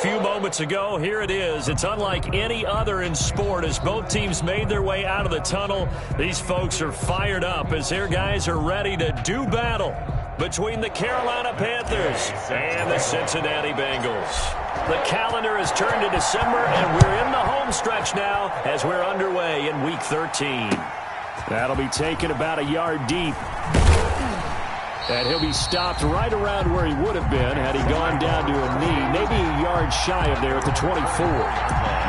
few moments ago. Here it is. It's unlike any other in sport as both teams made their way out of the tunnel. These folks are fired up as their guys are ready to do battle between the Carolina Panthers and the Cincinnati Bengals. The calendar has turned to December, and we're in the home stretch now as we're underway in Week 13. That'll be taken about a yard deep. And he'll be stopped right around where he would have been had he gone down to a knee, maybe a yard shy of there at the 24.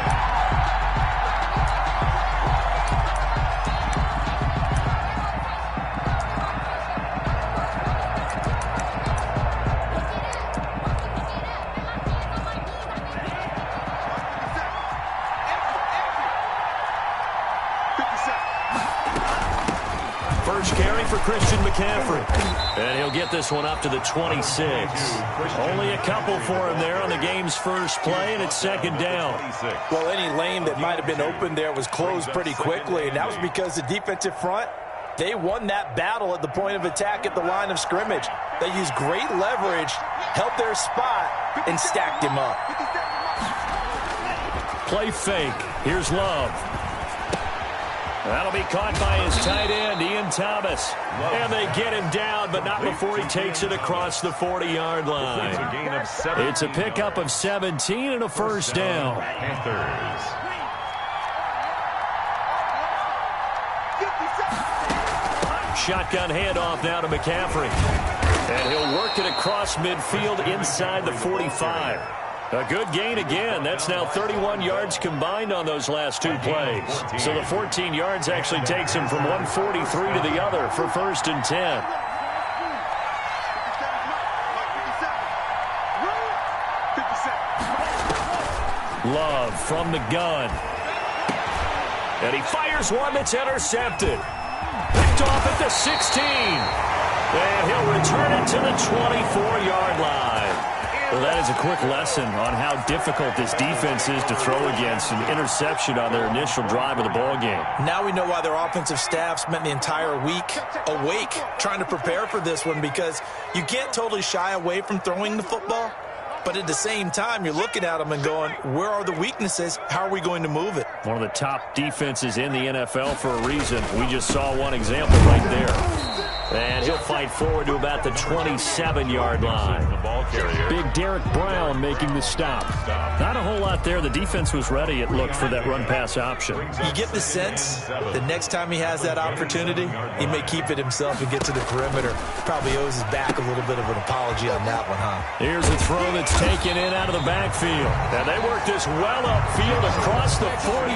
Christian McCaffrey. And he'll get this one up to the 26. Only a couple for him there on the game's first play, and it's second down. Well, any lane that might have been open there was closed pretty quickly, and that was because the defensive front, they won that battle at the point of attack at the line of scrimmage. They used great leverage, held their spot, and stacked him up. Play fake. Here's Love. That'll be caught by his tight end, Ian Thomas. And they get him down, but not before he takes it across the 40-yard line. It's a pickup of 17 and a first down. Shotgun handoff now to McCaffrey. And he'll work it across midfield inside the 45. A good gain again. That's now 31 yards combined on those last two plays. So the 14 yards actually takes him from 143 to the other for first and 10. Love from the gun. And he fires one that's intercepted. Picked off at the 16. And he'll return it to the 24-yard line. Well, that is a quick lesson on how difficult this defense is to throw against. An interception on their initial drive of the ball game. Now we know why their offensive staff spent the entire week awake trying to prepare for this one, because you can't totally shy away from throwing the football. But at the same time, you're looking at them and going, where are the weaknesses? How are we going to move it? One of the top defenses in the NFL for a reason. We just saw one example right there. And he'll fight forward to about the 27-yard line. Big Derek Brown making the stop. Not a whole lot there. The defense was ready, it looked, for that run-pass option. You get the sense that next time he has that opportunity, he may keep it himself and get to the perimeter. Probably owes his back a little bit of an apology on that one, huh? Here's a throw that's taken in out of the backfield. And they work this well upfield across the 45.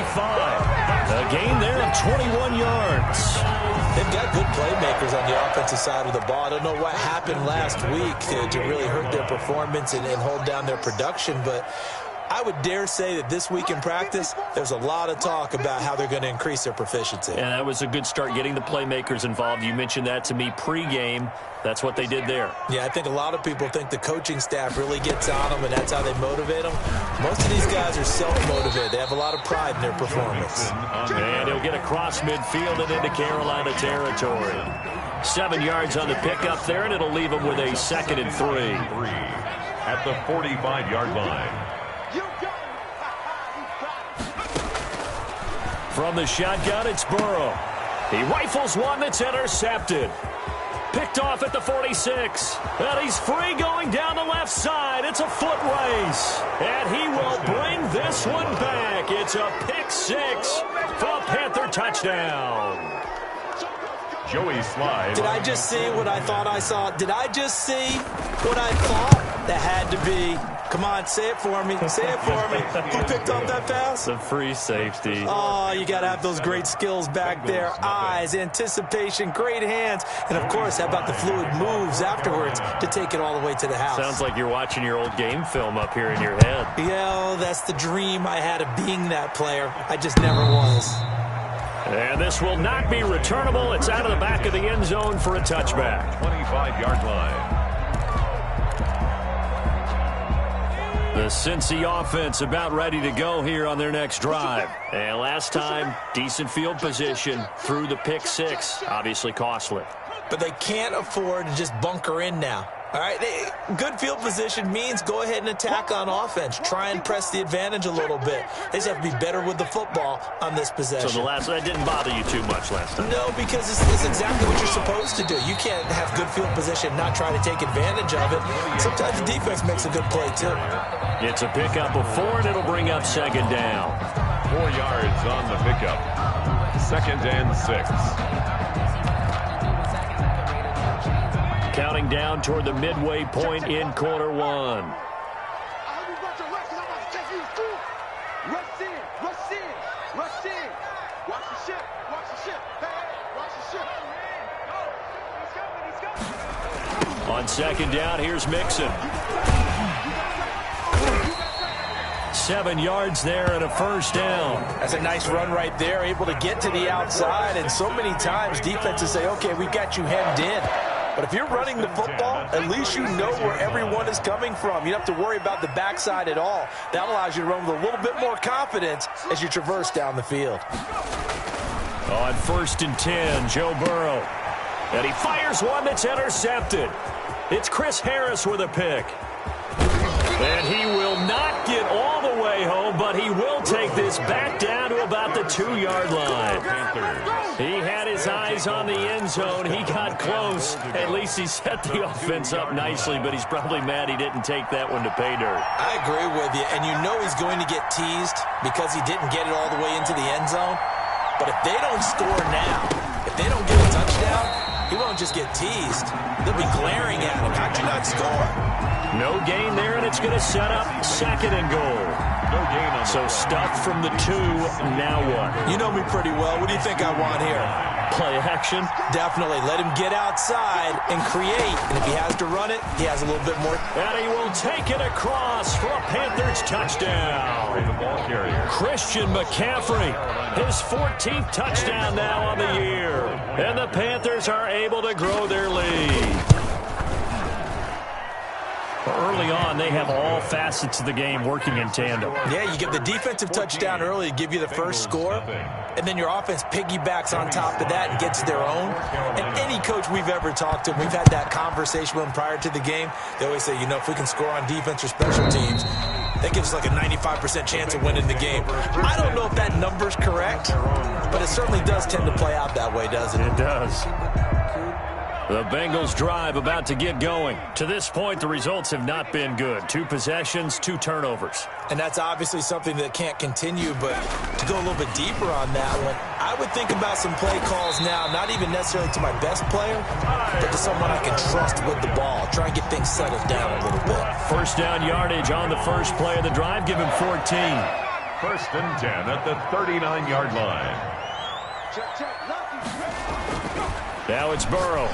A gain there of 21 yards. They've got good playmakers on the offensive side of the ball. I don't know what happened last week to really hurt their performance and hold down their production, but I would dare say that this week in practice, there's a lot of talk about how they're going to increase their proficiency. And that was a good start, getting the playmakers involved. You mentioned that to me pregame. That's what they did there. Yeah, I think a lot of people think the coaching staff really gets on them, and that's how they motivate them. Most of these guys are self-motivated. They have a lot of pride in their performance. And he'll get across midfield and into Carolina territory. 7 yards on the pickup there, and it'll leave him with a 2nd and 3. At the 45-yard line. From the shotgun, it's Burrow. He rifles one that's intercepted. Picked off at the 46. And he's free going down the left side. It's a foot race. And he will bring this one back. It's a pick 6 for a Panther touchdown. Joey Slide. Did I just see what I thought I saw? Did I just see what I thought? That had to be. Come on, say it for me. Say it for me. Who picked up that pass? The free safety. Oh, you got to have those great skills back there. Eyes, anticipation, great hands. And, of course, how about the fluid moves afterwards to take it all the way to the house? Sounds like you're watching your old game film up here in your head. Yeah, that's the dream I had of being that player. I just never was. And this will not be returnable. It's out of the back of the end zone for a touchback. 25-yard line. The Cincy offense about ready to go here on their next drive. And last time, decent field position through the pick 6. Obviously costly. But they can't afford to just bunker in now. All right, good field position means go ahead and attack on offense. Try and press the advantage a little bit. They just have to be better with the football on this possession. So that didn't bother you too much last time? No, because it's exactly what you're supposed to do. You can't have good field position and not try to take advantage of it. Sometimes the defense makes a good play, too. It's a pickup of 4, and it'll bring up second down. 4 yards on the pickup. 2nd and 6. Counting down toward the midway point in quarter 1. On second down, here's Mixon. 7 yards there and a first down. That's a nice run right there, able to get to the outside. And so many times defenses say, okay, we got you hemmed in. But if you're running the football, at least you know where everyone is coming from. You don't have to worry about the backside at all. That allows you to run with a little bit more confidence as you traverse down the field. On 1st and 10, Joe Burrow. And he fires one that's intercepted. It's Chris Harris with a pick. And he will not get all the way home, but he will take this back down to about the 2-yard line. He had his eyes on the end zone. He got close. At least he set the offense up nicely, but he's probably mad he didn't take that one to pay dirt. I agree with you, and you know he's going to get teased because he didn't get it all the way into the end zone. But if they don't score now, if they don't get a touchdown, he won't just get teased. They'll be glaring at him. How'd you not score? No gain there, and it's going to set up 2nd and goal. No gain on So stuffed from the 2, now what? You know me pretty well. What do you think I want here? Play action? Definitely. Let him get outside and create. And if he has to run it, he has a little bit more. And he will take it across for a Panthers touchdown. the ball carrier. Christian McCaffrey, his 14th touchdown now on the year. And the Panthers are able to grow their lead. Early on, they have all facets of the game working in tandem. Yeah, you get the defensive touchdown early to give you the first score, and then your offense piggybacks on top of that and gets their own. And any coach we've ever talked to, we've had that conversation with them prior to the game, they always say, you know, if we can score on defense or special teams, that gives us like a 95% chance of winning the game. I don't know if that number's correct, but it certainly does tend to play out that way, doesn't it? It does. The Bengals drive about to get going. To this point, the results have not been good. 2 possessions, 2 turnovers. And that's obviously something that can't continue, but to go a little bit deeper on that one, I would think about some play calls now, not even necessarily to my best player, but to someone I can trust with the ball. Try and get things settled down a little bit. First down yardage on the first play of the drive. Give him 14. 1st and 10 at the 39-yard line. Now it's Burrow.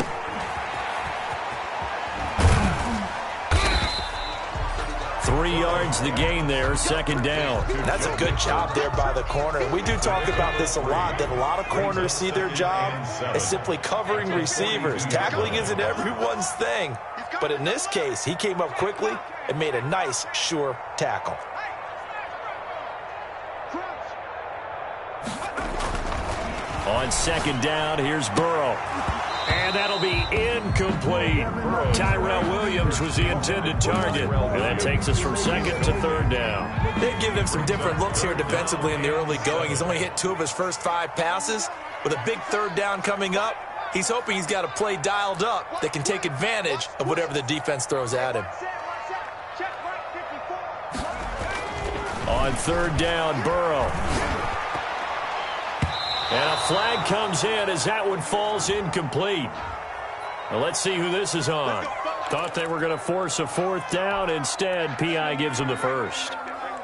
Three yards the gain there, 2nd down. That's a good job there by the corner. We do talk about this a lot, that a lot of corners see their job as simply covering receivers. Tackling isn't everyone's thing. But in this case, he came up quickly and made a nice, sure tackle. On 2nd down, here's Burrow. And that'll be incomplete. Tyrell Williams was the intended target. And that takes us from 2nd to 3rd down. They've given him some different looks here defensively in the early going. He's only hit 2 of his first 5 passes. With a big 3rd down coming up, he's hoping he's got a play dialed up that can take advantage of whatever the defense throws at him. On 3rd down, Burrow. And a flag comes in as that one falls incomplete. Now let's see who this is on. Thought they were going to force a 4th down. Instead, P.I. gives them the first.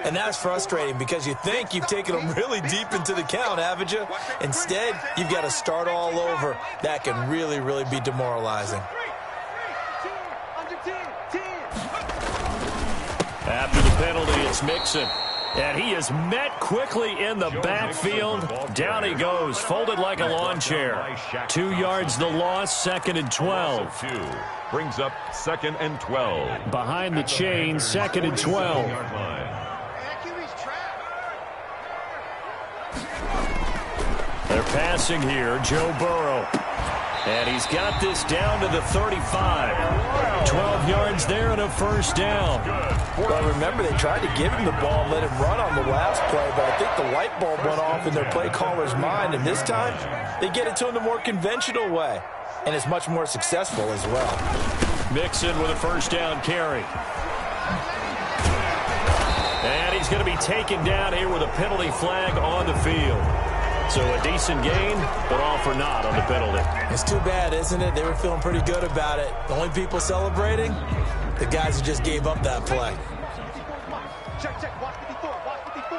And that's frustrating because you think you've taken them really deep into the count, haven't you? Instead, you've got to start all over. That can really, really be demoralizing. After the penalty, it's Mixon. And he is met quickly in the backfield. Down he goes, folded like a lawn chair. 2 yards the loss, 2nd and 12. Brings up 2nd and 12. Behind the chain, 2nd and 12. They're passing here, Joe Burrow. And he's got this down to the 35. 12 yards there and a first down. Well, remember, they tried to give him the ball and let him run on the last play, but I think the light bulb went off in their play caller's mind, and this time they get it to him the more conventional way, and it's much more successful as well. Mixon with a first down carry. And he's going to be taken down here with a penalty flag on the field. So a decent gain, but all for naught on the penalty. It's too bad, isn't it? They were feeling pretty good about it. The only people celebrating, the guys who just gave up that play. Check, check, watch 54, watch 54.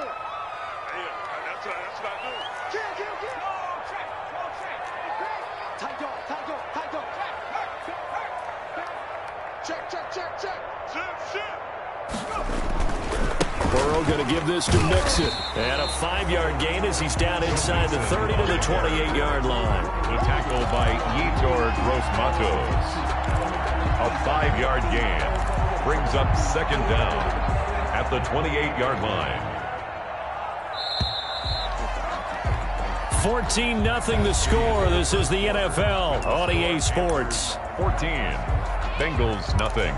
That's not good. Kill. Tight dog. Check. Burrow going to give this to Mixon. And a 5-yard gain as he's down inside the 30 to the 28-yard line. The tackle by Yetur Gross-Matos. A 5-yard gain brings up second down at the 28-yard line. 14-0 the score. This is the NFL on EA Sports. 14. Bengals nothing.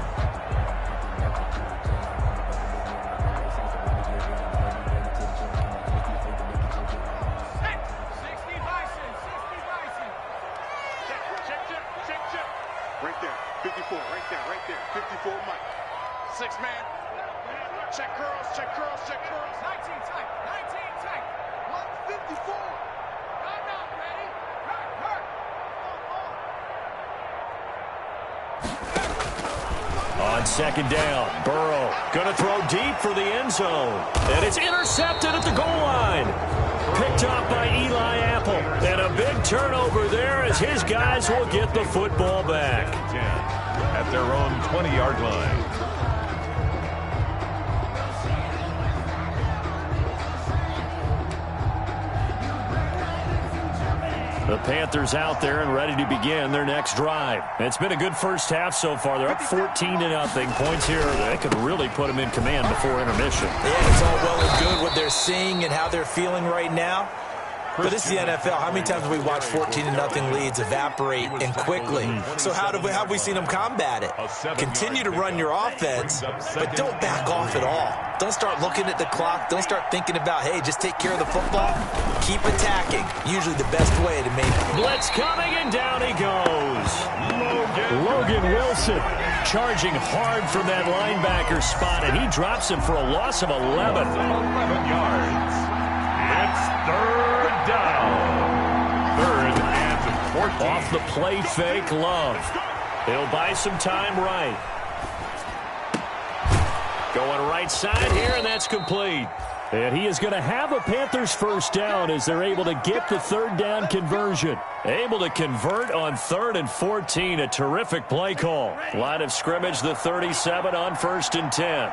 Right there, 54, right there. 54 Mike. 6-man. Check curls. 19 tight. 154. I'm not ready. Hurt. On second down, Burrow going to throw deep for the end zone. And it's intercepted at the goal line. Picked off by Eli Apple. And a big turnover there as his guys will get the football back. 10 at their own 20-yard line. The Panthers out there and ready to begin their next drive. It's been a good first half so far. They're up 14-0. Points here that could really put them in command before intermission. Yeah, it's all well and good what they're seeing and how they're feeling right now. But this is the NFL. How many times have we watched 14-0 leads evaporate and quickly? So how have we seen them combat it? Continue to run your offense, but don't back off at all. Don't start looking at the clock. Don't start thinking about, hey, just take care of the football. Keep attacking. Usually the best way to make it. Blitz coming, and down he goes. Logan Wilson charging hard from that linebacker spot, and he drops him for a loss of 11. 11 yards. It's third down. 3rd and 14. Off the play fake, Love. He'll buy some time right. Going right side here, and that's complete. And he is going to have a Panthers first down as they're able to get the third down conversion. Able to convert on 3rd and 14. A terrific play call. Line of scrimmage, the 37 on 1st and 10.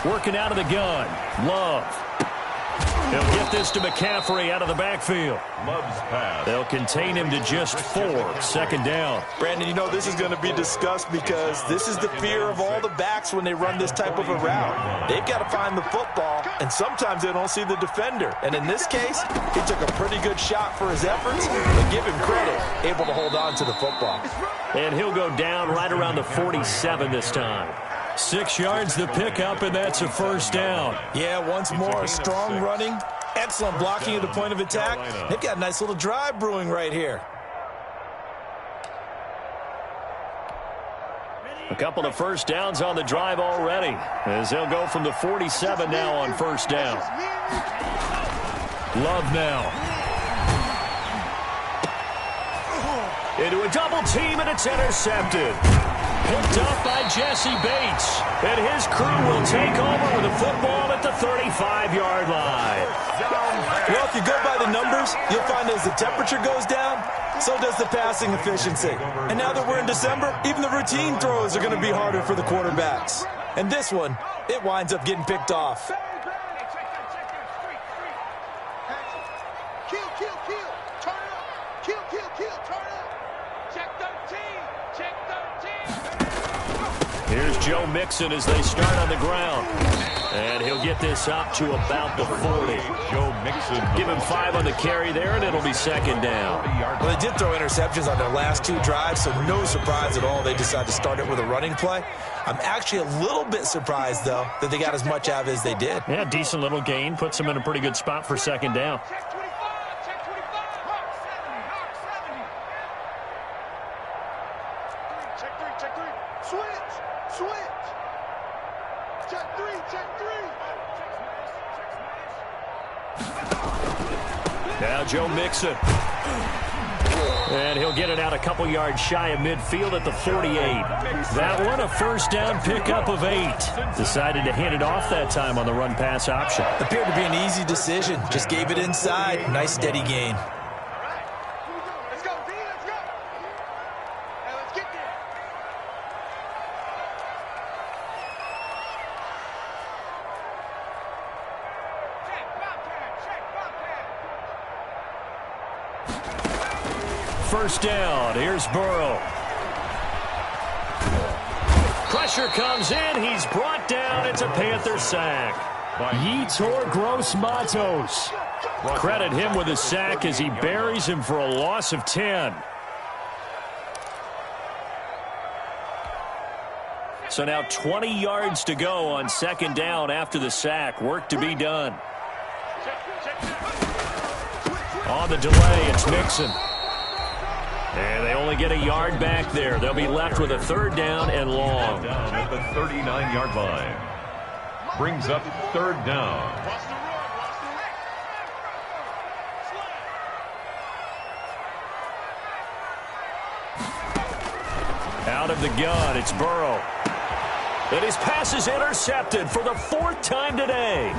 Working out of the gun. Love. He'll get this to McCaffrey out of the backfield. Love's pass. They'll contain him to just 4. 2nd down. Brandon, you know this is going to be discussed because this is the fear of all the backs when they run this type of a route. They've got to find the football, and sometimes they don't see the defender. And in this case, he took a pretty good shot for his efforts, but give him credit, able to hold on to the football. And he'll go down right around the 47 this time. 6 yards the pickup, and that's a first down. Yeah, once more, strong running, excellent blocking at the point of attack. They've got a nice little drive brewing right here. A couple of first downs on the drive already, as they'll go from the 47 now on first down. Love now. Into a double team, and it's intercepted. Picked up by Jesse Bates. And his crew will take over with the football at the 35-yard line. Well, if you go by the numbers, you'll find as the temperature goes down, so does the passing efficiency. And now that we're in December, even the routine throws are going to be harder for the quarterbacks. And this one, it winds up getting picked off. Here's Joe Mixon as they start on the ground. And he'll get this up to about the 40. Joe Mixon. Give him 5 on the carry there, and it'll be second down. Well, they did throw interceptions on their last 2 drives, so no surprise at all they decided to start it with a running play. I'm actually a little bit surprised, though, that they got as much out of it as they did. Yeah, decent little gain. Puts them in a pretty good spot for second down. Now Joe Mixon. And he'll get it out a couple yards shy of midfield at the 48. That one, a first down pickup of 8. Decided to hand it off that time on the run-pass option. Appeared to be an easy decision. Just gave it inside. Nice, steady gain. Let's go, D, let's go. Now let's get there. First down. Here's Burrow. Pressure comes in. He's brought down. It's a Panther sack. Yetur Gross-Matos. Credit him with a sack as he buries him for a loss of 10. So now 20 yards to go on second down after the sack. Work to be done. On the delay, it's Mixon. And they only get a yard back there. They'll be left with a third down and long. Down at the 39-yard line. Brings up third down. Out of the gun, it's Burrow. And his pass is intercepted for the 4th time today.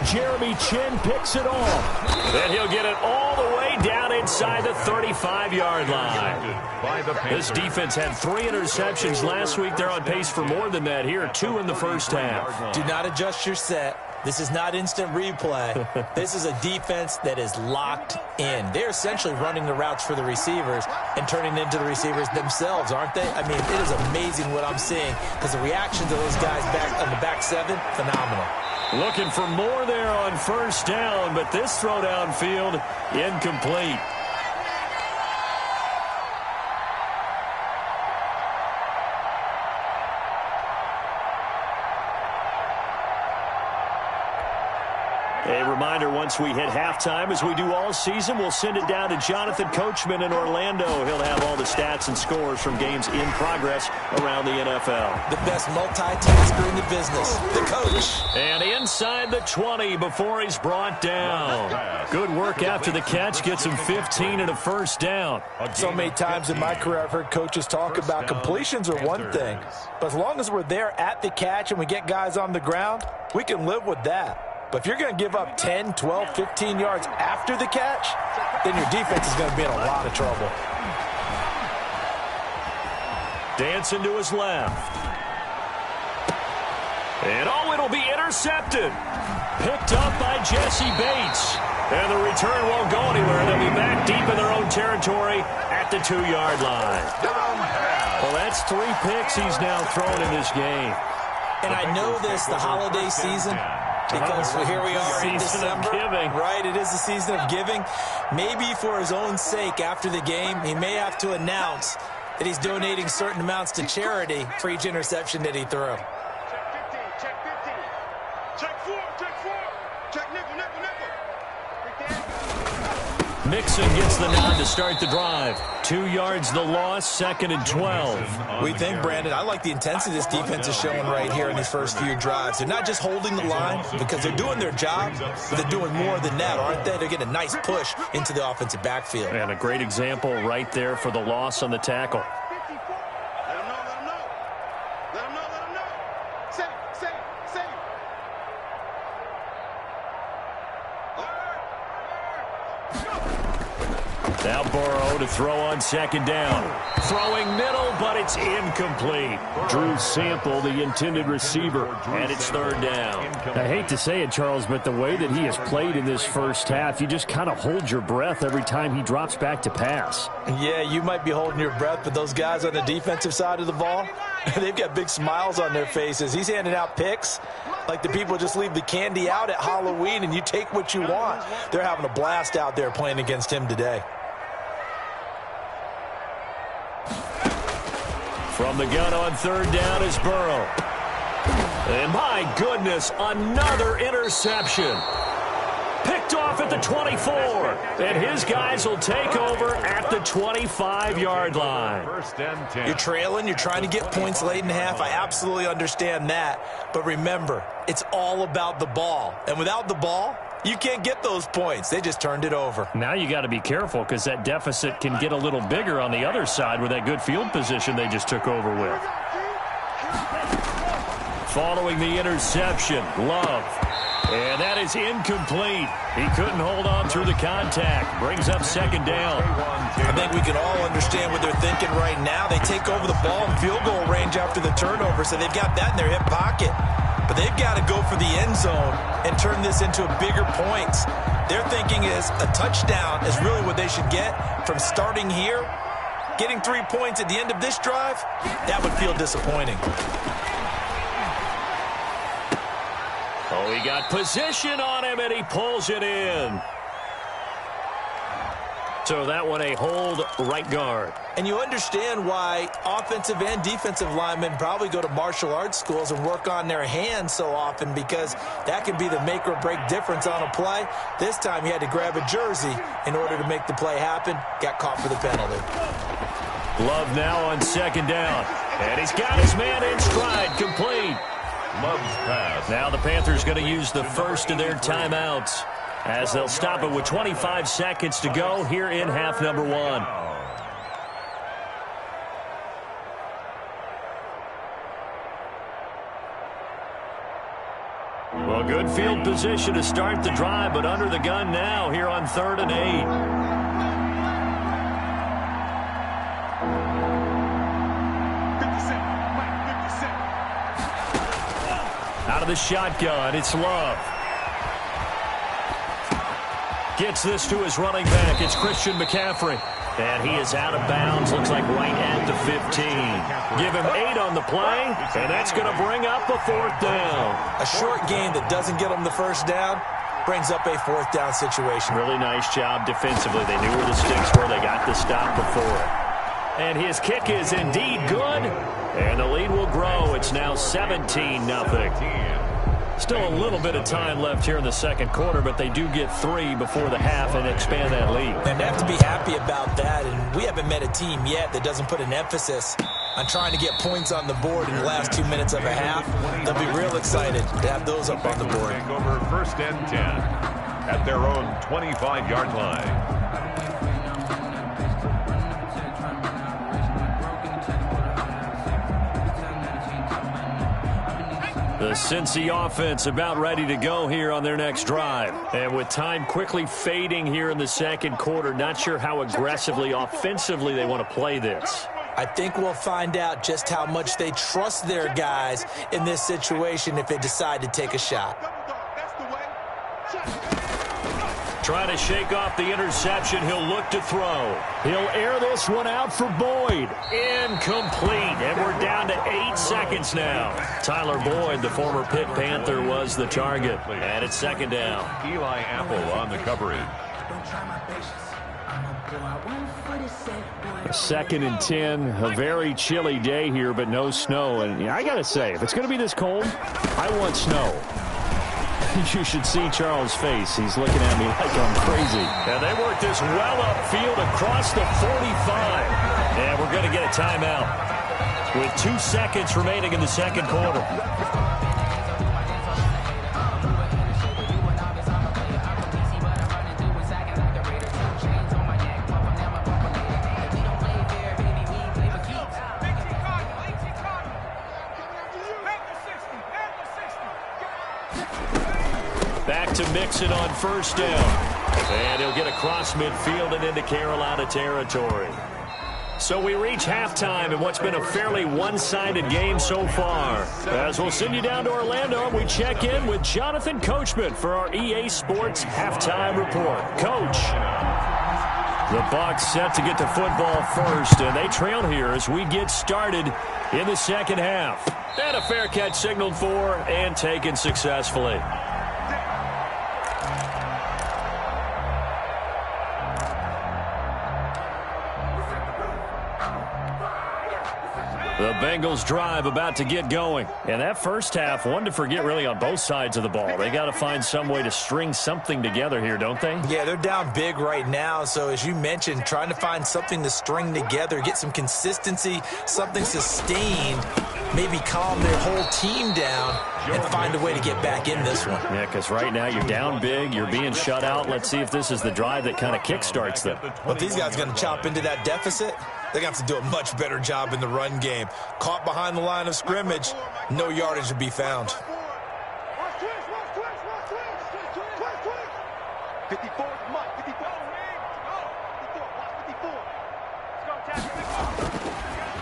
Jeremy Chin picks it off. And he'll get it all the way down inside the 35-yard line. This defense had 3 interceptions last week. They're on pace for more than that here. 2 in the first half. Do not adjust your set. This is not instant replay. This is a defense that is locked in. They're essentially running the routes for the receivers and turning into the receivers themselves, aren't they? I mean, it is amazing what I'm seeing because the reaction to those guys back on the back 7, phenomenal. Looking for more there on first down, but this throw downfield, incomplete. A reminder, once we hit halftime, as we do all season, we'll send it down to Jonathan Coachman in Orlando. He'll have all the stats and scores from games in progress around the NFL. The best multitasker in the business, the coach. And inside the 20 before he's brought down. Good work after the catch. Gets him 15 and a first down. So many times in my career I've heard coaches talk about completions are one thing. But as long as we're there at the catch and we get guys on the ground, we can live with that. But if you're going to give up 10, 12, 15 yards after the catch, then your defense is going to be in a lot of trouble. Dancing to his left. And oh, it'll be intercepted. Picked up by Jesse Bates. And the return won't go anywhere. They'll be back deep in their own territory at the 2-yard line. Well, that's 3 picks he's now thrown in this game. And I know this, the holiday season, because here we are in December, right? It is the season of giving. Maybe for his own sake after the game, he may have to announce that he's donating certain amounts to charity for each interception that he threw. Check 15, check 4, check nickel. Mixon gets the nod to start the drive. 2 yards the loss, 2nd and 12. We think, Brandon, I like the intensity this defense is showing right here in these first few drives. They're not just holding the line because they're doing their job, but they're doing more than that, aren't they? They're getting a nice push into the offensive backfield. And a great example right there for the loss on the tackle. Now Burrow to throw on second down. Throwing middle, but it's incomplete. Drew Sample, the intended receiver, and it's third down. I hate to say it, Charles, but the way that he has played in this first half, you just kind of hold your breath every time he drops back to pass. Yeah, you might be holding your breath, but those guys on the defensive side of the ball, They've got big smiles on their faces. He's handing out picks like the people just leave the candy out at Halloween and you take what you want. They're having a blast out there playing against him today. From the gun on third down is Burrow. And my goodness, another interception. Picked off at the 24. And his guys will take over at the 25-yard line. First and 10. You're trailing. You're trying to get points late in the half. I absolutely understand that. But remember, it's all about the ball. And without the ball, you can't get those points. They just turned it over. Now you got to be careful because that deficit can get a little bigger on the other side with that good field position they just took over with. Following the interception, Love. And that is incomplete. He couldn't hold on through the contact. Brings up second down. I think we can all understand what they're thinking right now. They take over the ball in field goal range after the turnover, so they've got that in their hip pocket. But they've got to go for the end zone and turn this into a bigger points. Their thinking is a touchdown is really what they should get from starting here. Getting 3 points at the end of this drive, that would feel disappointing. Oh, he got position on him, and he pulls it in. So that one a hold right guard. And you understand why offensive and defensive linemen probably go to martial arts schools and work on their hands so often, because that can be the make or break difference on a play. This time he had to grab a jersey in order to make the play happen. Got caught for the penalty. Love now on second down. And he's got his man in stride, complete. Love's pass. Now the Panthers going to use the first of their timeouts as they'll stop it with 25 seconds to go here in half number one. Well, good field position to start the drive, but under the gun now here on 3rd and 8. Out of the shotgun, it's Love. Gets this to his running back. It's Christian McCaffrey. And he is out of bounds. Looks like right at the 15. Give him 8 on the play, and that's going to bring up a 4th down. A short game that doesn't get them the first down brings up a 4th down situation. Really nice job defensively. They knew where the sticks were. They got the stop before it. And his kick is indeed good. And the lead will grow. It's now 17-0. Still a little bit of time left here in the second quarter, but they do get 3 before the half and expand that lead. And they have to be happy about that. And we haven't met a team yet that doesn't put an emphasis on trying to get points on the board in the last 2 minutes of a half. They'll be real excited to have those up on the board. Take over 1st and 10 at their own 25-yard line. The Cincy offense about ready to go here on their next drive. And with time quickly fading here in the second quarter, not sure how aggressively, offensively they want to play this. I think we'll find out just how much they trust their guys in this situation if they decide to take a shot. Trying to shake off the interception. He'll look to throw. He'll air this one out for Boyd. Incomplete. And we're down to 8 seconds now. Tyler Boyd, the former Pitt Panther, was the target. And it's second down. Eli Apple on the coverage. 2nd and 10. A very chilly day here, but no snow. And I got to say, if it's going to be this cold, I want snow. You should see Charles' face. He's looking at me like I'm crazy. And they work this well upfield across the 45. And we're going to get a timeout with 2 seconds remaining in the second quarter. Back to Mixon on first down. And he'll get across midfield and into Carolina territory. So we reach halftime in what's been a fairly one-sided game so far. As we'll send you down to Orlando, we check in with Jonathan Coachman for our EA Sports Halftime Report. Coach. The Bucs set to get the football first, and they trail here as we get started in the second half. And a fair catch signaled for and taken successfully. The Bengals drive about to get going. And that first half, one to forget really on both sides of the ball. They got to find some way to string something together here, don't they? Yeah, they're down big right now. So as you mentioned, trying to find something to string together, get some consistency, something sustained, maybe calm their whole team down and find a way to get back in this one. Yeah, because right now you're down big, you're being shut out. Let's see if this is the drive that kind of kickstarts them. Well, if these guys are going to chop into that deficit, they're going to have to do a much better job in the run game. Caught behind the line of scrimmage, no yardage to be found. 54, Mike, 54.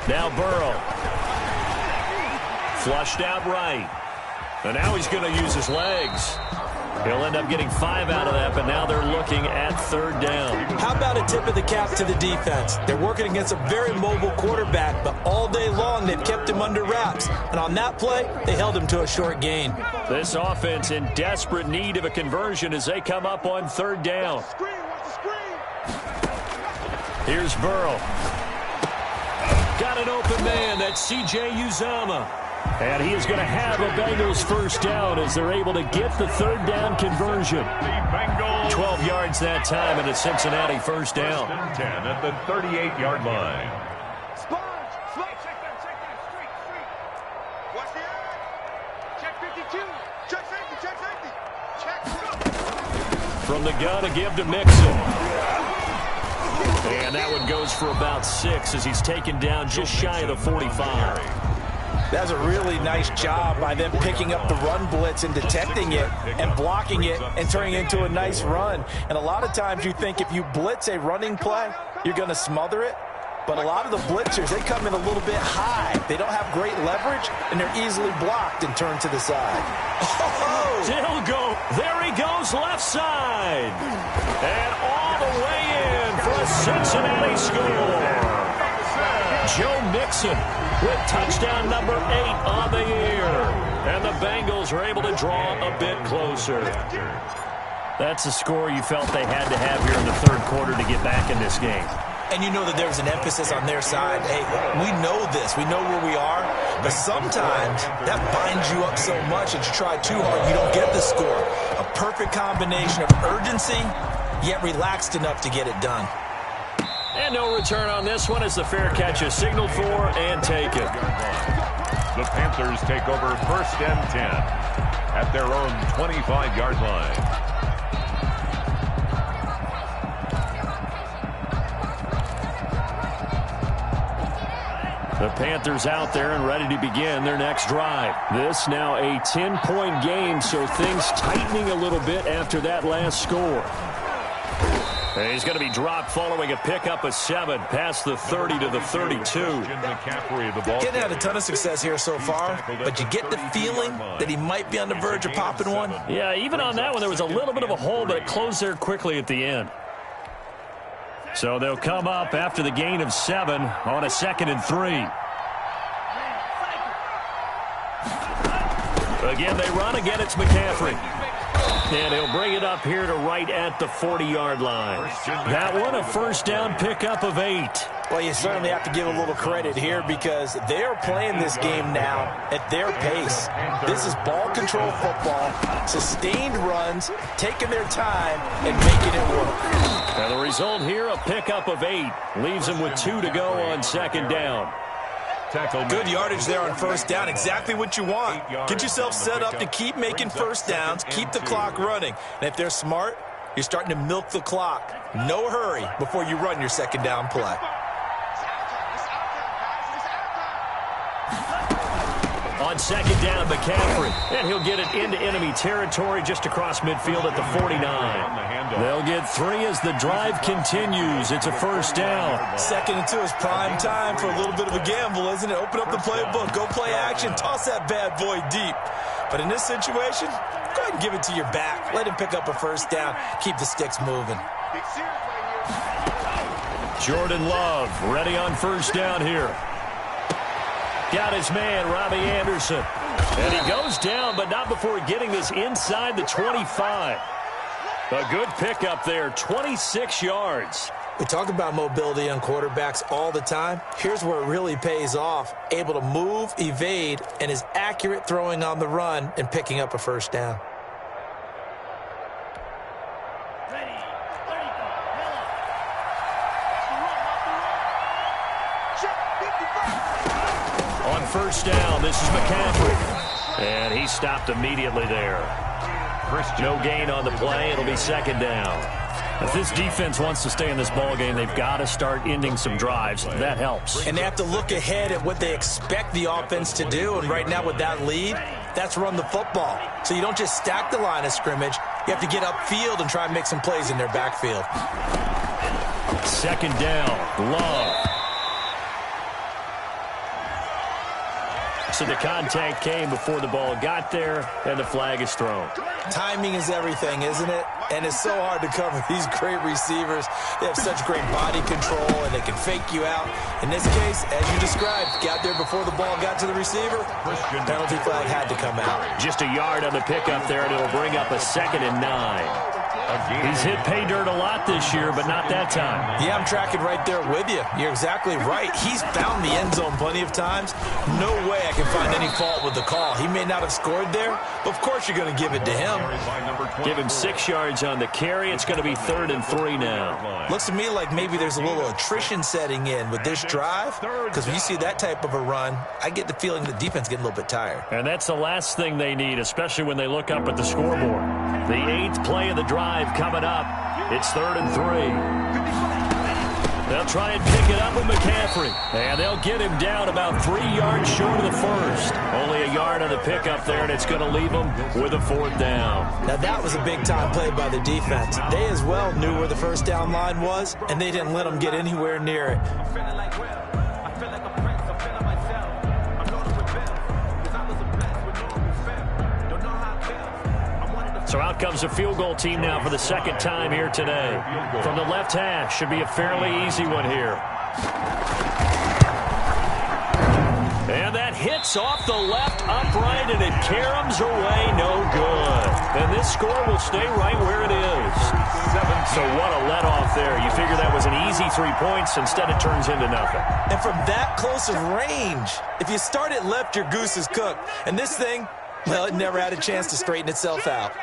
Now Burrow. Flushed out right. And now he's going to use his legs. He'll end up getting 5 out of that, but now they're looking at third down. How about a tip of the cap to the defense? They're working against a very mobile quarterback, but all day long they've kept him under wraps. And on that play, they held him to a short gain. This offense in desperate need of a conversion as they come up on third down. Here's Burrow. Got an open man. That's C.J. Uzomah. And he is going to have a Bengals first down as they're able to get the third down conversion. 12 yards that time and a Cincinnati first down. 10 at the 38-yard line. Watch the eye. Check 52. Check safety. Check safety. Check. From the gun, a give to Mixon. And that one goes for about 6 as he's taken down just shy of the 45. That's a really nice job by them picking up the run blitz and detecting it and blocking it and turning it into a nice run. And a lot of times you think if you blitz a running play, you're going to smother it. But a lot of the blitzers, they come in a little bit high. They don't have great leverage, and they're easily blocked and turned to the side. Still go. There he goes, left side. And all the way in for a Cincinnati score. Joe Mixon with touchdown number 8 on the year. And the Bengals are able to draw a bit closer. That's a score you felt they had to have here in the third quarter to get back in this game. And you know that there's an emphasis on their side. Hey, we know this. We know where we are. But sometimes that binds you up so much that you try too hard, you don't get the score. A perfect combination of urgency, yet relaxed enough to get it done. And no return on this one as the fair catch is signaled for and taken. The Panthers take over first and 10 at their own 25-yard line. The Panthers out there and ready to begin their next drive. This now a 10-point game, so things tightening a little bit after that last score. And he's going to be dropped following a pickup of 7 past the 30 to the 32. Getting had a ton of success here so far, but you get the feeling that he might be on the verge of popping one. Yeah, even on that one, there was a little bit of a hole, but it closed there quickly at the end. So they'll come up after the gain of 7 on a 2nd and 3. Again, they run. Again, it's McCaffrey. And he'll bring it up here to right at the 40-yard line. That one, a first down pickup of 8. Well, you certainly have to give a little credit here because they're playing this game now at their pace. This is ball control football, sustained runs, taking their time, and making it work. And the result here, a pickup of 8. Leaves them with 2 to go on 2nd down. Good yardage there on first down. Exactly what you want. Get yourself set up to keep making first downs, keep the clock running. And if they're smart, you're starting to milk the clock. No hurry before you run your 2nd down play. On 2nd down, McCaffrey. And he'll get it into enemy territory just across midfield at the 49. They'll get 3 as the drive continues. It's a first down. 2nd and 2 is prime time for a little bit of a gamble, isn't it? Open up the playbook, go play action, toss that bad boy deep. But in this situation, go ahead and give it to your back. Let him pick up a first down. Keep the sticks moving. Jordan Love ready on first down here. Got his man, Robbie Anderson. And he goes down, but not before getting this inside the 25. A good pickup there, 26 yards. We talk about mobility on quarterbacks all the time. Here's where it really pays off. Able to move, evade, and is accurate throwing on the run and picking up a first down. On first down, this is McCaffrey. And he stopped immediately there. No gain on the play. It'll be second down. If this defense wants to stay in this ballgame, they've got to start ending some drives. That helps. And they have to look ahead at what they expect the offense to do. And right now with that lead, that's run the football. So you don't just stack the line of scrimmage. You have to get upfield and try and make some plays in their backfield. Second down, Love. So the contact came before the ball got there, and the flag is thrown. Timing is everything, isn't it? And it's so hard to cover these great receivers. They have such great body control, and they can fake you out. In this case, as you described, got there before the ball got to the receiver. Penalty flag had to come out. Just a yard on the pickup there, and it'll bring up a 2nd and 9. He's hit pay dirt a lot this year, but not that time. Yeah, I'm tracking right there with you. You're exactly right. He's found the end zone plenty of times. No way I can find any fault with the call. He may not have scored there, but of course you're going to give it to him. Give him 6 yards on the carry. It's going to be 3rd and 3 now. Looks to me like maybe there's a little attrition setting in with this drive, because when you see that type of a run, I get the feeling the defense getting a little bit tired. And that's the last thing they need, especially when they look up at the scoreboard. The 8th play of the drive coming up. It's 3rd and 3. They'll try and pick it up with McCaffrey. And they'll get him down about 3 yards short of the first. Only a yard on the pickup there, and it's going to leave him with a 4th down. Now that was a big-time play by the defense. They as well knew where the first down line was, and they didn't let them get anywhere near it. So out comes a field goal team now for the 2nd time here today. From the left hash, should be a fairly easy one here. And that hits off the left upright, and it caroms away, no good. And this score will stay right where it is. So what a let-off there. You figure that was an easy 3 points. Instead, it turns into nothing. And from that close of range, if you start it left, your goose is cooked. And this thing, well, it never had a chance to straighten itself out.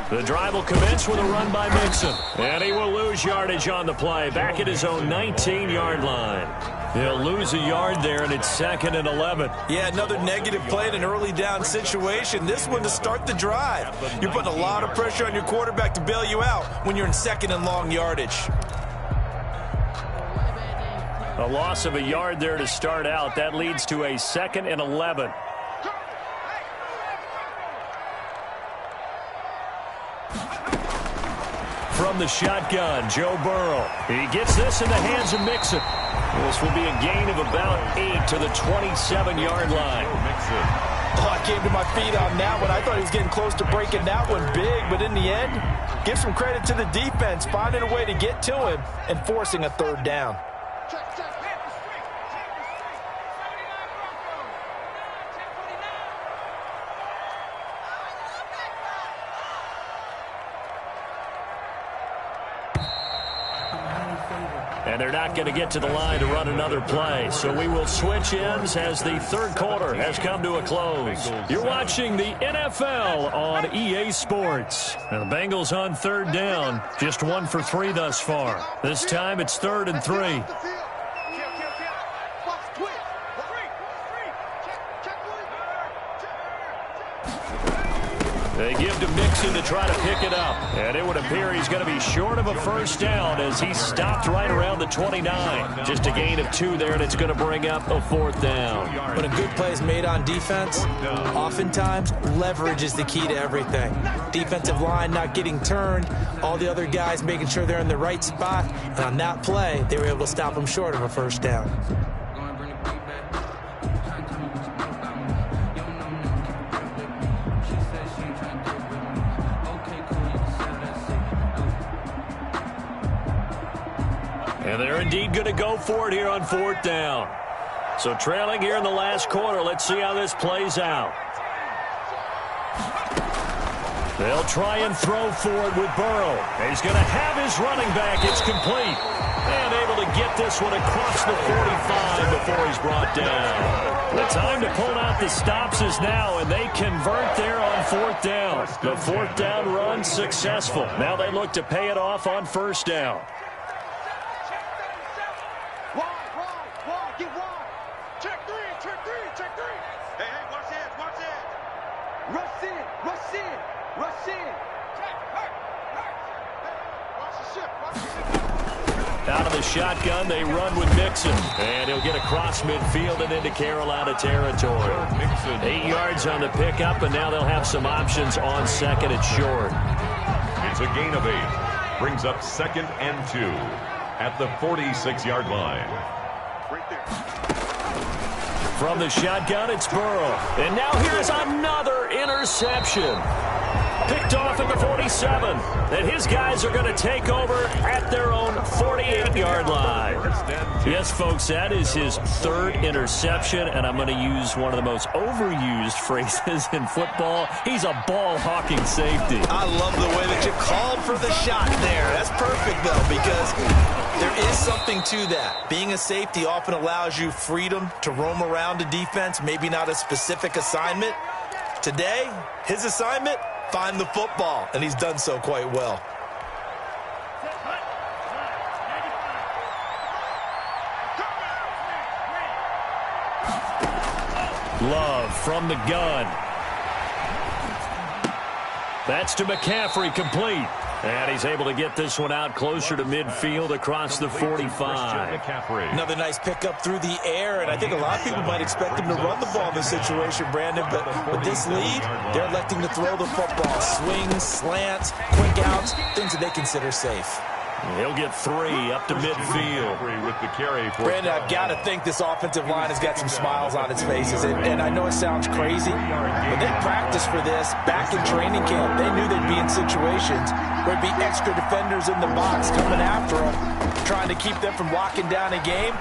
The drive will commence with a run by Mixon. And he will lose yardage on the play. Back at his own 19-yard line. He'll lose a yard there, and it's 2nd and 11. Yeah, another negative play in an early down situation. This one to start the drive. You're putting a lot of pressure on your quarterback to bail you out when you're in 2nd and long yardage. A loss of a yard there to start out. That leads to a 2nd and 11. From the shotgun, Joe Burrow. He gets this in the hands of Mixon. This will be a gain of about 8 to the 27-yard line. Oh, I came to my feet on that one. I thought he was getting close to breaking that one big, but in the end, give some credit to the defense, finding a way to get to him and forcing a 3rd down. And they're not going to get to the line to run another play. So we will switch ends as the 3rd quarter has come to a close. You're watching the NFL on EA Sports. And the Bengals on 3rd down. Just 1 for 3 thus far. This time it's 3rd and 3. They give to Mixon to try to pick it up. And it would appear he's going to be short of a first down as he stopped right around the 29. Just a gain of 2 there, and it's going to bring up a 4th down. When a good play is made on defense, oftentimes leverage is the key to everything. Defensive line not getting turned, all the other guys making sure they're in the right spot. And on that play, they were able to stop him short of a first down. And they're indeed going to go for it here on 4th down. So trailing here in the last quarter. Let's see how this plays out. They'll try and throw forward with Burrow. He's going to have his running back. It's complete. And able to get this one across the 45 before he's brought down. The time to pull out the stops is now, and they convert there on 4th down. The 4th down run successful. Now they look to pay it off on 1st down. Get wide. Check three. Hey, watch that. Rush in. Check, hurt. Watch the ship. Out of the shotgun, they run with Mixon. And he'll get across midfield and into Carolina territory. 8 yards on the pickup, and now they'll have some options on 2nd and short. It's a gain of 8. Brings up 2nd and 2 at the 46-yard line. Right there. From the shotgun, it's Burrow. And now here's another interception. Picked off at the 47. And his guys are going to take over at their own 48-yard line. Yes, folks, that is his 3rd interception, and I'm going to use one of the most overused phrases in football. He's a ball-hawking safety. I love the way that you called for the shot there. That's perfect, though, because there is something to that. Being a safety often allows you freedom to roam around a defense, maybe not a specific assignment. Today, his assignment, find the football, and he's done so quite well. Love from the gun. That's to McCaffrey, complete. And he's able to get this one out closer to midfield across the 45. Another nice pickup through the air, and I think a lot of people might expect him to run the ball in this situation, Brandon, but with this lead, they're electing to throw the football. Swings, slants, quick outs, things that they consider safe. He'll get 3 up to midfield. With the carry for Brandon, I've got to think this offensive line has got some smiles on its faces, and I know it sounds crazy, but they practiced for this back in training camp. They knew they'd be in situations where there'd be extra defenders in the box coming after them, trying to keep them from locking down a game.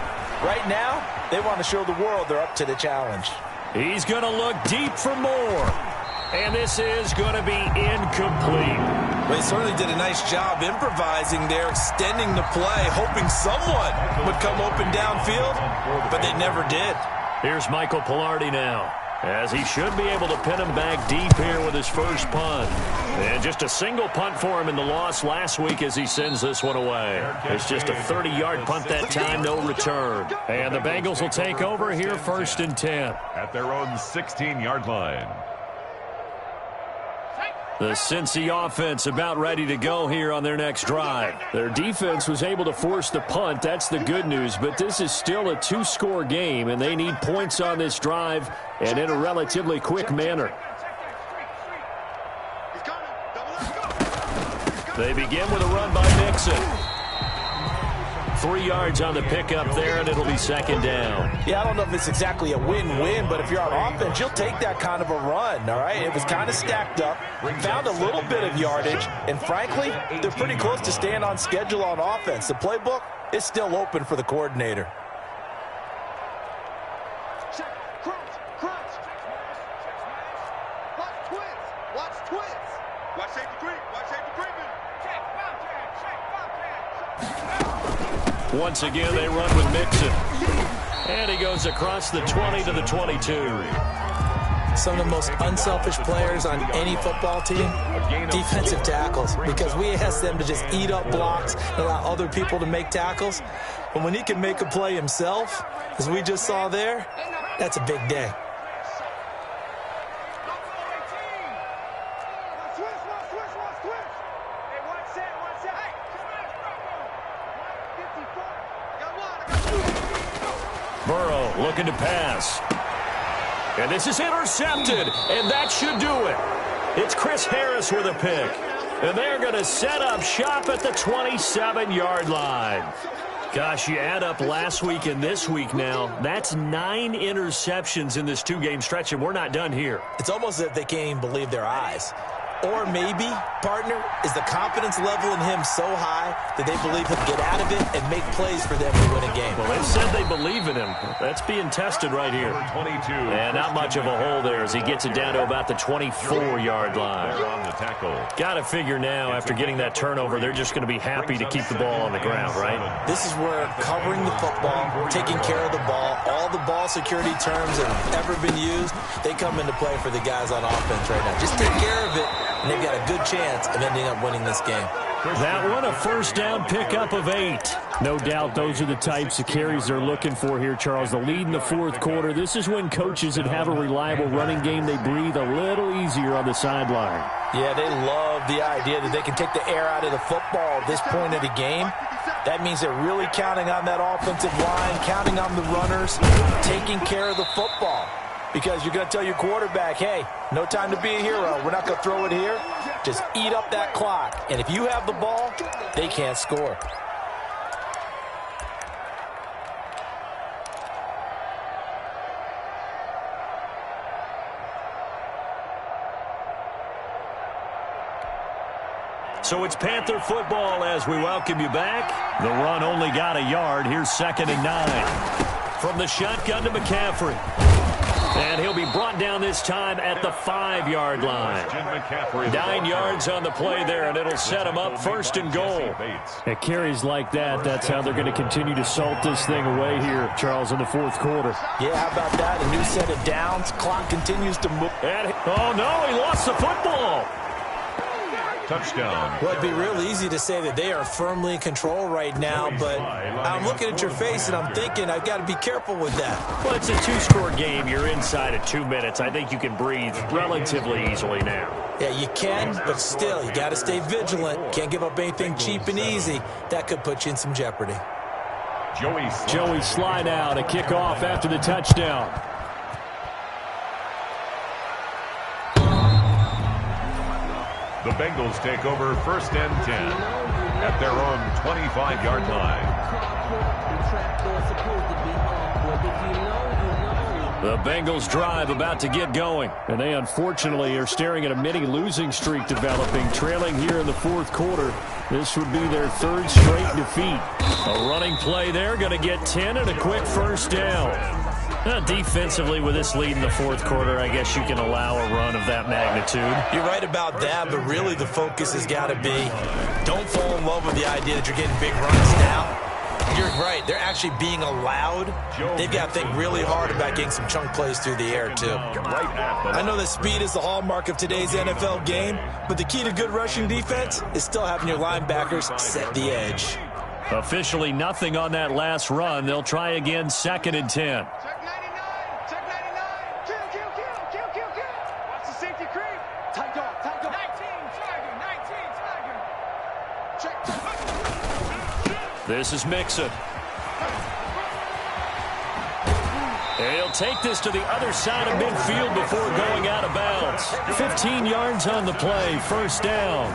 Right now, they want to show the world they're up to the challenge. He's going to look deep for more. And this is going to be incomplete. Well, he certainly did a nice job improvising there, extending the play, hoping someone would come open downfield, but they never did. Here's Michael Pilardi now, as he should be able to pin him back deep here with his first punt. And just a single punt for him in the loss last week as he sends this one away. It's just a 30-yard punt that time, no return. And the Bengals will take over here 1st and 10. at their own 16-yard line. The Cincy offense about ready to go here on their next drive. Their defense was able to force the punt. That's the good news. But this is still a 2-score game, and they need points on this drive and in a relatively quick manner. They begin with a run by Mixon. 3 yards on the pickup there, and it'll be 2nd down. Yeah, I don't know if it's exactly a win-win, but if you're on offense, you'll take that kind of a run, all right? It was kind of stacked up, found a little bit of yardage, and frankly, they're pretty close to staying on schedule on offense. The playbook is still open for the coordinator. Check, crunch. Watch twist. Watch safety creep. Creeping. Check, Once again, they run with Mixon. And he goes across the 20 to the 22. Some of the most unselfish players on any football team, defensive tackles, because we ask them to just eat up blocks and allow other people to make tackles. But when he can make a play himself, as we just saw there, that's a big day. Burrow looking to pass. And this is intercepted, and that should do it. It's Chris Harris with a pick. And they're going to set up shop at the 27-yard line. Gosh, you add up last week and this week now, that's 9 interceptions in this 2-game stretch, and we're not done here. It's almost as if they can't even believe their eyes. Or maybe, partner, is the confidence level in him so high that they believe he'll get out of it and make plays for them to win a game. Well, they said they believe in him. That's being tested right here. 22. And not much of a hole there as he gets it down to about the 24-yard line. On the tackle. Got to figure now, after getting that turnover, they're just going to be happy to keep the ball on the ground, right? This is where covering the football, taking care of the ball, all the ball security terms that have ever been used, they come into play for the guys on offense right now. Just take care of it, and they've got a good chance of ending up winning this game. That one, a first down pickup of 8. No doubt those are the types of carries they're looking for here, Charles. The lead in the fourth quarter. This is when coaches that have a reliable running game, they breathe a little easier on the sideline. Yeah, they love the idea that they can take the air out of the football at this point of the game. That means they're really counting on that offensive line, counting on the runners, taking care of the football. Because you're going to tell your quarterback, hey, no time to be a hero. We're not going to throw it here. Just eat up that clock. And if you have the ball, they can't score. So it's Panther football as we welcome you back. The run only got a yard. Here's 2nd and 9. From the shotgun to McCaffrey. And he'll be brought down this time at the 5-yard line. 9 yards on the play there, and it'll set him up 1st and goal. At carries like that, that's how they're going to continue to salt this thing away here, Charles, in the fourth quarter. Yeah, how about that? A new set of downs. Clock continues to move. Oh, no, he lost the football. Touchdown. Well, it'd be real easy to say that they are firmly in control right now, but I'm looking at your face and I'm thinking I've got to be careful with that. Well, it's a 2-score game. You're inside at 2 minutes. I think you can breathe relatively easily now. Yeah, you can, but still, you got to stay vigilant. Can't give up anything cheap and easy. That could put you in some jeopardy. Joey slide out, a kickoff after the touchdown. The Bengals take over 1st and 10 at their own 25-yard line. The Bengals drive about to get going. And they unfortunately are staring at a mini losing streak developing, trailing here in the fourth quarter. This would be their 3rd straight defeat. A running play there, going to get 10 and a quick 1st down. Defensively, with this lead in the fourth quarter, I guess you can allow a run of that magnitude. You're right about that, but really the focus has got to be don't fall in love with the idea that you're getting big runs now. You're right. They're actually being allowed. They've got to think really hard about getting some chunk plays through the air, too. I know that speed is the hallmark of today's NFL game, but the key to good rushing defense is still having your linebackers set the edge. Officially nothing on that last run. They'll try again, 2nd and 10. This is Mixon. And he'll take this to the other side of midfield before going out of bounds. 15 yards on the play, 1st down.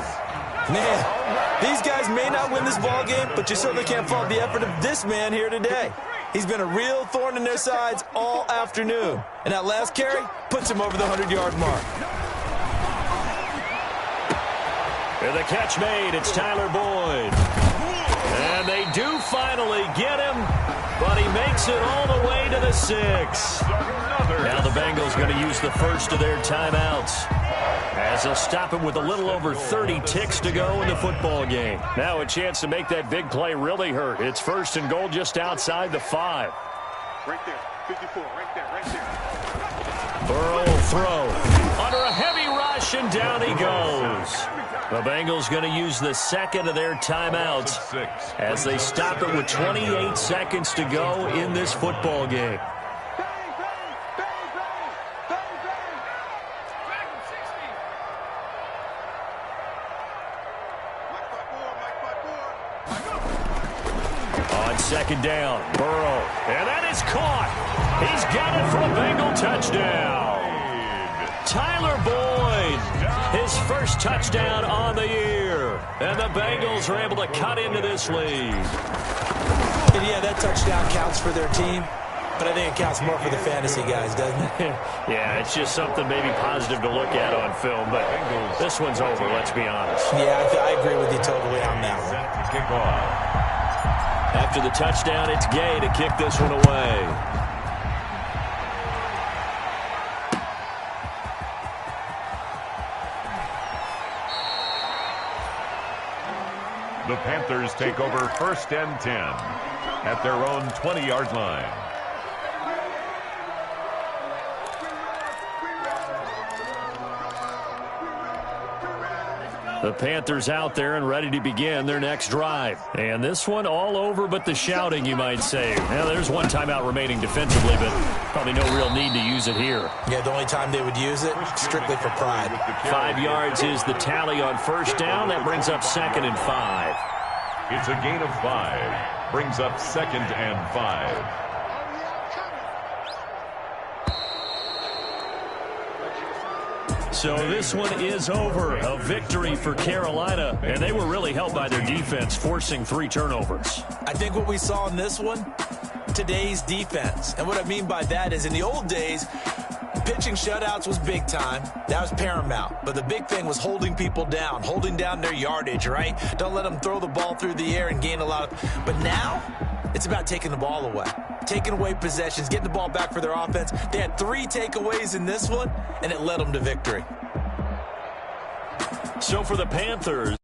Man, these guys may not win this ball game, but you certainly can't fault the effort of this man here today. He's been a real thorn in their sides all afternoon. And that last carry puts him over the 100-yard mark. And the catch made, it's Tyler Boyd. And they do finally get him, but he makes it all the way to the 6. Now the Bengals going to use the first of their timeouts, as they'll stop him with a little over 30 ticks to go in the football game. Now a chance to make that big play really hurt. It's 1st and goal just outside the 5. Right there, 54, right there. Burrow will throw under a heavy rush, and down he goes. The Bengals going to use the 2nd of their timeouts as they stop it with 28 seconds to go in this football game. On 2nd down, Burrow, and that is caught. He's got it for a Bengal touchdown. Tyler Boyd, his 1st touchdown on the year. And the Bengals are able to cut into this lead. And yeah, that touchdown counts for their team. But I think it counts more for the fantasy guys, doesn't it? Yeah, it's just something maybe positive to look at on film, but this one's over, let's be honest. Yeah, I agree with you totally on that one. Kick off. After the touchdown, it's Gay to kick this one away. The Panthers take over 1st and 10 at their own 20-yard line. The Panthers out there and ready to begin their next drive. And this one all over but the shouting, you might say. Now, there's one timeout remaining defensively, but probably no real need to use it here. Yeah, the only time they would use it, strictly for pride. 5 yards is the tally on first down. That brings up 2nd and 5. It's a gain of 5. Brings up 2nd and 5. So this one is over. A victory for Carolina, and they were really helped by their defense, forcing 3 turnovers. I think what we saw in this one, today's defense. And what I mean by that is in the old days, pitching shutouts was big time. That was paramount. But the big thing was holding people down, holding down their yardage, right? Don't let them throw the ball through the air and gain a lot of... But now, it's about taking the ball away. Taking away possessions, getting the ball back for their offense. They had 3 takeaways in this one, and it led them to victory. So for the Panthers,